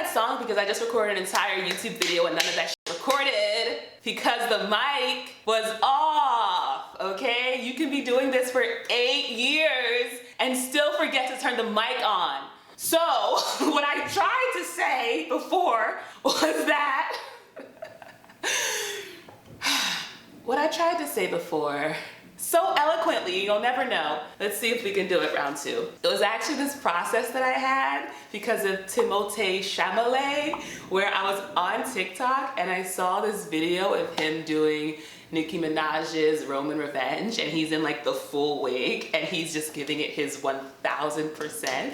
that song because I just recorded an entire YouTube video and none of that shit recorded because the mic was off, okay? You can be doing this for 8 years and still forget to turn the mic on. So, what I tried to say before was that, so eloquently, you'll never know. Let's see if we can do it round 2. It was actually this process that I had because of Timothée Chalamet, where I was on TikTok and I saw this video of him doing Nicki Minaj's Roman Revenge, and he's in like the full wig and he's just giving it his 1000%.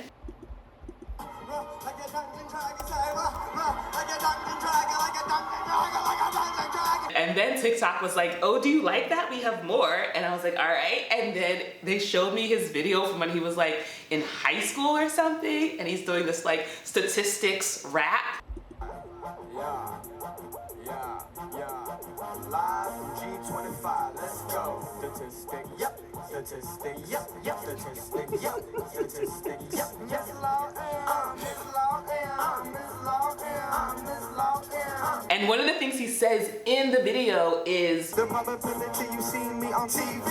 And then TikTok was like, oh, do you like that? We have more. And I was like, all right. And then they showed me his video from when he was like in high school or something. And he's doing this like statistics rap. Live from G25, let's go. Statistic, yep. Statistic, yep. Statistic, yep. Statistic, yep. Miss Law, Miss Law, Miss Law, Miss Law. And one of the things he says in the video is, the probability you see me on TV,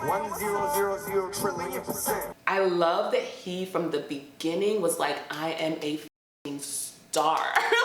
1000 trillion%. I love that he from the beginning was like, I am a f***ing star.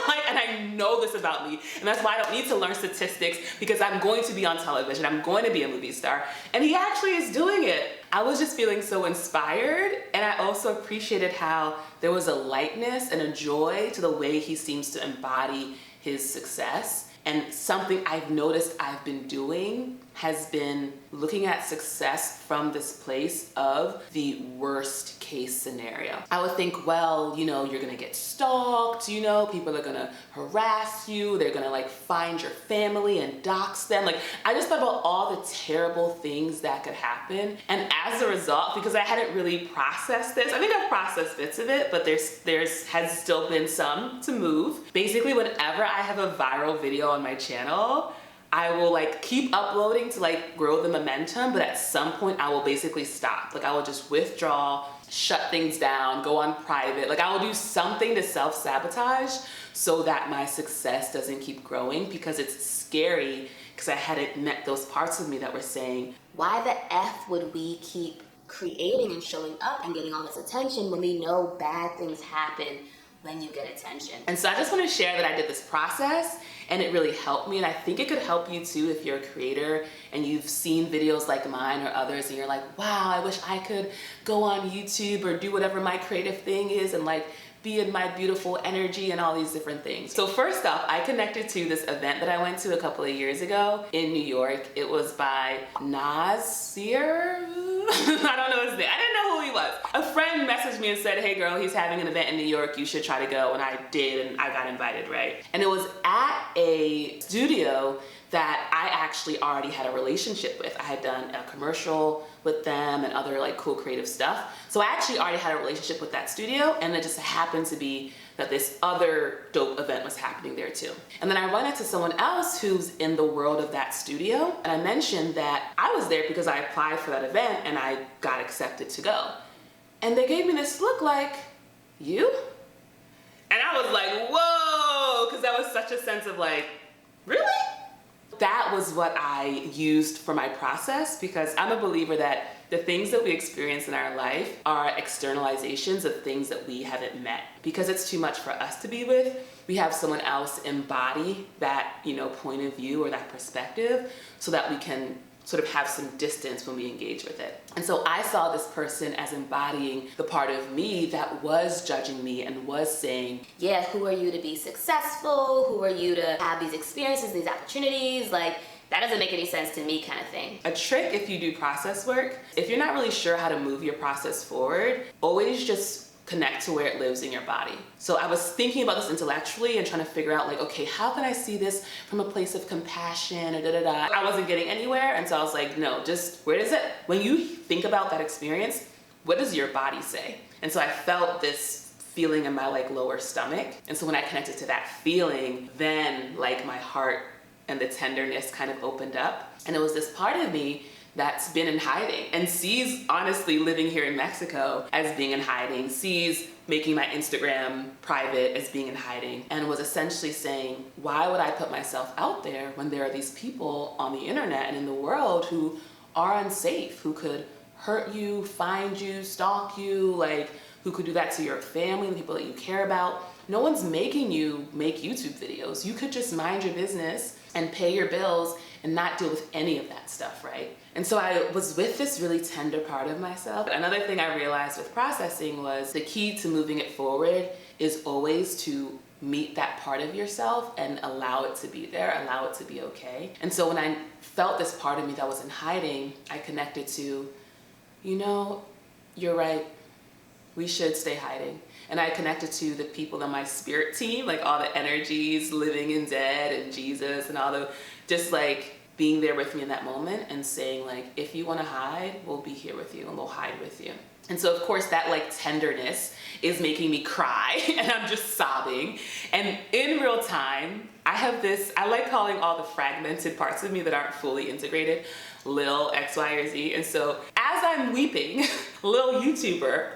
Like, and I know this about me, and that's why I don't need to learn statistics because I'm going to be on television, I'm going to be a movie star, and he actually is doing it. I was just feeling so inspired, and I also appreciated how there was a lightness and a joy to the way he seems to embody his success. And something I've noticed I've been doing has been looking at success from this place of the worst case scenario. I would think, well, you know, you're gonna get stalked, you know, people are gonna harass you, they're gonna like find your family and dox them. Like, I just thought about all the terrible things that could happen. And as a result, because I hadn't really processed this, I think I've processed bits of it, but there's has still been some to move. Basically, whenever I have a viral video on my channel, I will like keep uploading to like grow the momentum, but at some point I will basically stop. Like, I will just withdraw, shut things down, go on private. Like, I will do something to self-sabotage so that my success doesn't keep growing, because it's scary because I hadn't met those parts of me that were saying, why the F would we keep creating and showing up and getting all this attention when we know bad things happen when you get attention? And so I just want to share that I did this process and it really helped me, and I think it could help you too if you're a creator and you've seen videos like mine or others and you're like, wow, I wish I could go on YouTube or do whatever my creative thing is and like be in my beautiful energy and all these different things. So first off, I connected to this event that I went to a couple of years ago in New York. It was by Nasir. I don't know his name. I didn't know who he was. A friend messaged me and said, hey girl, he's having an event in New York, you should try to go. And I did, and I got invited, right? And it was at a studio that I actually already had a relationship with. I had done a commercial with them and other like cool creative stuff. So I actually already had a relationship with that studio, and it just happened to be that this other dope event was happening there too. And then I run into someone else who's in the world of that studio, and I mentioned that I was there because I applied for that event and I got accepted to go. And they gave me this look like, you? And I was like, whoa, because that was such a sense of like, really? That was what I used for my process, because I'm a believer that the things that we experience in our life are externalizations of things that we haven't met. Because it's too much for us to be with, we have someone else embody that, you know, point of view or that perspective so that we can sort of have some distance when we engage with it. And so I saw this person as embodying the part of me that was judging me and was saying, yeah, who are you to be successful? Who are you to have these experiences, these opportunities? Like, that doesn't make any sense to me, kind of thing. A trick if you do process work, if you're not really sure how to move your process forward, always just connect to where it lives in your body. So I was thinking about this intellectually and trying to figure out like, okay, how can I see this from a place of compassion or da-da-da. I wasn't getting anywhere, and so I was like, no, just where does it, when you think about that experience, what does your body say? And so I felt this feeling in my like lower stomach. And so when I connected to that feeling, then like my heart and the tenderness kind of opened up. And it was this part of me that's been in hiding and sees honestly living here in Mexico as being in hiding, sees making my Instagram private as being in hiding, and was essentially saying, why would I put myself out there when there are these people on the internet and in the world who are unsafe, who could hurt you, find you, stalk you, like who could do that to your family, the people that you care about. No one's making you make YouTube videos. You could just mind your business and pay your bills and not deal with any of that stuff, right? And so I was with this really tender part of myself. Another thing I realized with processing was the key to moving it forward is always to meet that part of yourself and allow it to be there, allow it to be okay. And so when I felt this part of me that was in hiding, I connected to, you know, you're right, we should stay hiding. And I connected to the people on my spirit team, like all the energies, living and dead, and Jesus, and all the, just like being there with me in that moment and saying like, if you want to hide, we'll be here with you and we'll hide with you. And so of course that like tenderness is making me cry and I'm just sobbing. And in real time, I have this, I like calling all the fragmented parts of me that aren't fully integrated, Lil X, Y, or Z. And so as I'm weeping, Lil YouTuber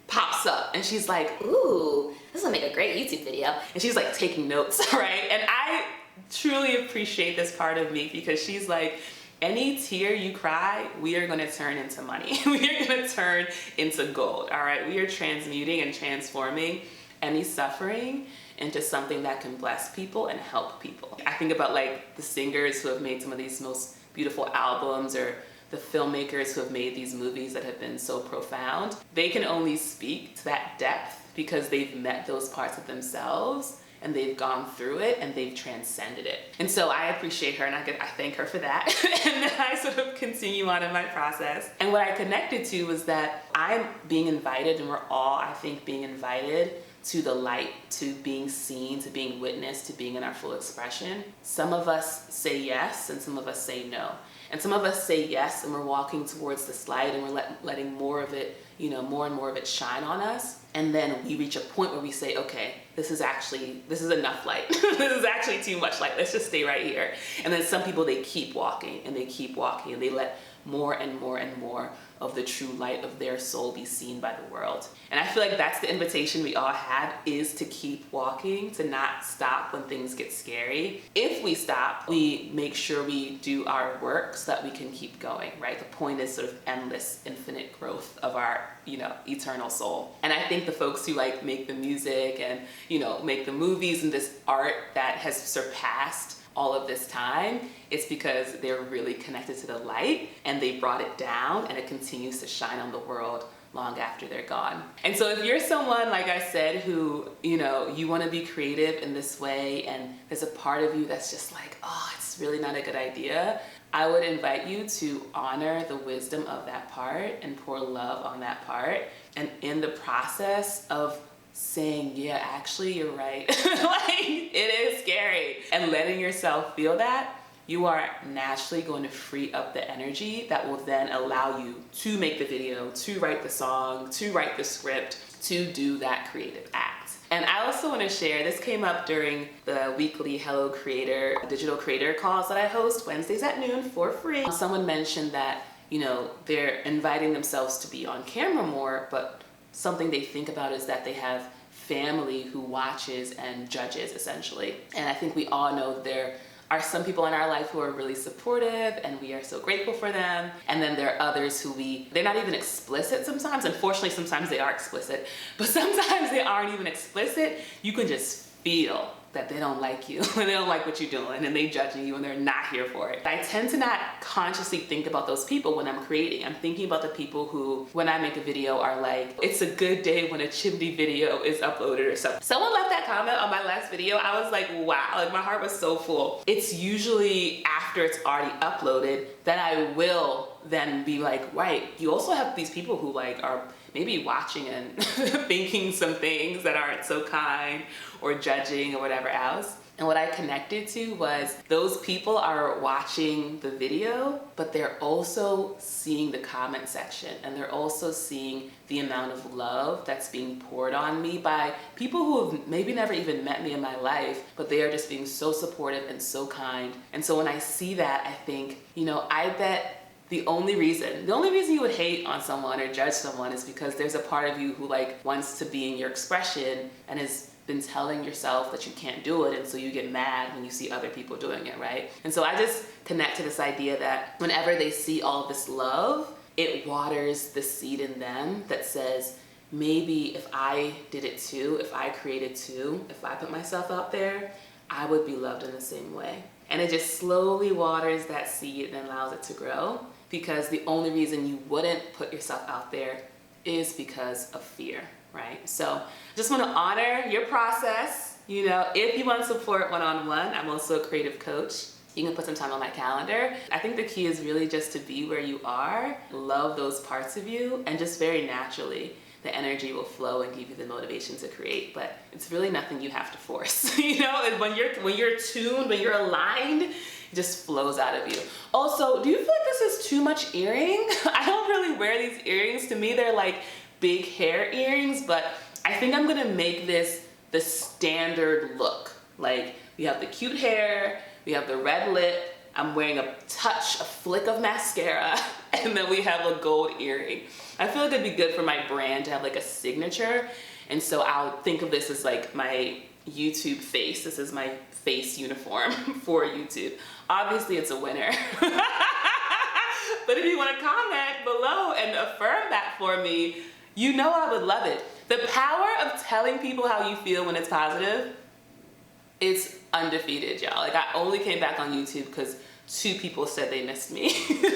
pops up and she's like, ooh, this will make a great YouTube video. And she's like taking notes, right? And I truly appreciate this part of me because she's like, any tear you cry, we are gonna turn into money. We are gonna turn into gold, all right? We are transmuting and transforming any suffering into something that can bless people and help people. I think about like the singers who have made some of these most beautiful albums, or the filmmakers who have made these movies that have been so profound. They can only speak to that depth because they've met those parts of themselves and they've gone through it and they've transcended it. And so I appreciate her and I thank her for that. And then I sort of continue on in my process. And what I connected to was that I'm being invited, and we're all, I think, being invited to the light, to being seen, to being witnessed, to being in our full expression. Some of us say yes and some of us say no. And some of us say yes and we're walking towards this light and we're letting more of it, you know, more and more of it shine on us. And then we reach a point where we say, okay, this is enough light. This is actually too much light. Let's just stay right here. And then some people, they keep walking and they keep walking and they let more and more and more of the true light of their soul be seen by the world. And I feel like that's the invitation we all have, is to keep walking, to not stop when things get scary. If we stop, we make sure we do our work so that we can keep going, right? The point is sort of endless, infinite growth of our, you know, eternal soul. And I think the folks who like make the music and, you know, make the movies and this art that has surpassed all of this time, it's because they're really connected to the light and they brought it down and it continues to shine on the world long after they're gone. And so if you're someone, like I said, who, you know, you want to be creative in this way and there's a part of you that's just like, oh, it's really not a good idea, I would invite you to honor the wisdom of that part and pour love on that part. And in the process of saying, yeah, actually, you're right. Like, it is scary. And letting yourself feel that, you are naturally going to free up the energy that will then allow you to make the video, to write the song, to write the script, to do that creative act. And I also want to share, this came up during the weekly Hello Creator, digital creator calls that I host Wednesdays at noon for free. Someone mentioned that, you know, they're inviting themselves to be on camera more, but something they think about is that they have family who watches and judges, essentially. And I think we all know there are some people in our life who are really supportive and we are so grateful for them. And then there are others who they're not even explicit sometimes. Unfortunately, sometimes they are explicit, but sometimes they aren't even explicit. You can just feel that they don't like you and they don't like what you're doing and they judging you and they're not here for it. I tend to not consciously think about those people when I'm creating. I'm thinking about the people who, when I make a video, are like, it's a good day when a chimney video is uploaded or something. Someone left that comment on my last video. I was like, wow, like my heart was so full. It's usually after it's already uploaded that I will then be like, right, you also have these people who like are maybe watching and thinking some things that aren't so kind or judging or whatever else. And what I connected to was those people are watching the video, but they're also seeing the comment section and they're also seeing the amount of love that's being poured on me by people who have maybe never even met me in my life, but they are just being so supportive and so kind. And so when I see that, I think, you know, I bet the only reason you would hate on someone or judge someone is because there's a part of you who like wants to be in your expression and has been telling yourself that you can't do it, and so you get mad when you see other people doing it, right? And so I just connect to this idea that whenever they see all of this love, it waters the seed in them that says, maybe if I did it too, if I created too, if I put myself out there, I would be loved in the same way. And it just slowly waters that seed and allows it to grow, because the only reason you wouldn't put yourself out there is because of fear, right? So just want to honor your process. You know, if you want support one-on-one, I'm also a creative coach. You can put some time on my calendar. I think the key is really just to be where you are, love those parts of you, and just very naturally, the energy will flow and give you the motivation to create. But it's really nothing you have to force. You know, when you're tuned, when you're aligned, it just flows out of you. Also, do you feel like this is too much earring? I don't really wear these earrings. To me, they're like big hair earrings, but I think I'm gonna make this the standard look. Like, we have the cute hair, we have the red lip, I'm wearing a flick of mascara, and then we have a gold earring. I feel like it'd be good for my brand to have like a signature, and so I'll think of this as like my YouTube face. This is my face uniform for YouTube. Obviously it's a winner. But if you want to comment below and affirm that for me, you know I would love it. The power of telling people how you feel when it's positive, it's undefeated, y'all. Like, I only came back on YouTube because 2 people said they missed me. Didn't even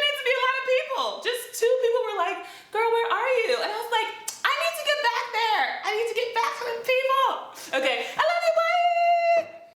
need to be a lot of people. Just 2 people were like, girl, where are you? And I was like, I need to get back there. I need to get back to the people. Okay, I love